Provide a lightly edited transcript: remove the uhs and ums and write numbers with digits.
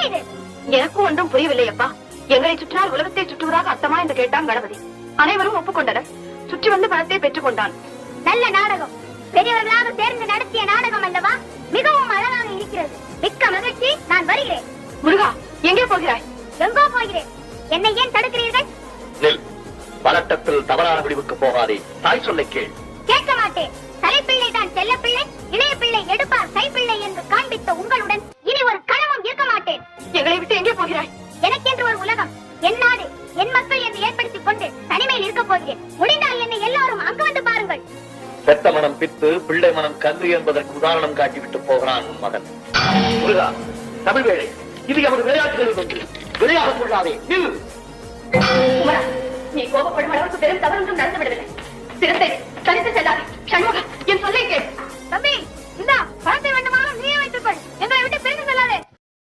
இது? எனக்கும் ஒன்றும் புரியவில்லை அப்பா. எங்களை சுற்றினால் உலகத்தை சுற்றுவதாக அர்த்தமா என்று கேட்டான் கணபதி. அனைவரும் ஒப்புக்கொண்டனர். சுற்றி வந்து பணத்தை பெற்றுக் கொண்டான். நல்ல நாடகம், பெரியவர்களாக சேர்ந்து நடத்திய நாடகம் அல்லவா? மிகவும் அழகாக இருக்கிறது. மிக்க மகிழ்ச்சி. நான் வருகிறேன். முருகா, எங்கே போகிறாய்? எங்கோ போகிறேன். என்னை ஏன் தடுக்கிறீர்கள்? பதட்டத்தில் தவறான முடிவுக்கு போகாதே. தாய் சொல்லை கேள். கேட்க மாட்டேன். தலைப்பிள்ளை தான் செல்ல பிள்ளை, இளைய பிள்ளை எடுப்பார் கைப்பிள்ளை என்று காண்பித்த உங்களுடன் இனி ஒரு கணமும் இருக்க மாட்டேன். எங்களை விட்டு எங்கே போகிறாய்? எனக்கென்று ஒரு உலகம், என் நாடு, என் மக்கள் என்று ஏற்படுத்திக் கொண்டு தனிமையில் இருக்க போகிறேன். முடிந்தால் என்னை எல்லாரும் அங்கு வந்து பாருங்கள். பெத்த மனம் பித்து, பிள்ளை மனம் கன்று என்பதற்கு உதாரணம் காட்டிவிட்டு போகிறான் உன் மகன். முருகா, தமிழ் வேளை, இது எமது விளையாட்டுகளில் ஒன்று. விளையாடக் கொள்ளாதே. நீ கோபப்படும் அளவுக்கு பெரும் தவறு ஒன்றும் நடந்து விடவில்லை. சிறுத்தை தனித்து செல்லாதே. சண்முகா, என் சொல்லை கேள். தம்பி, இந்தா பணத்தை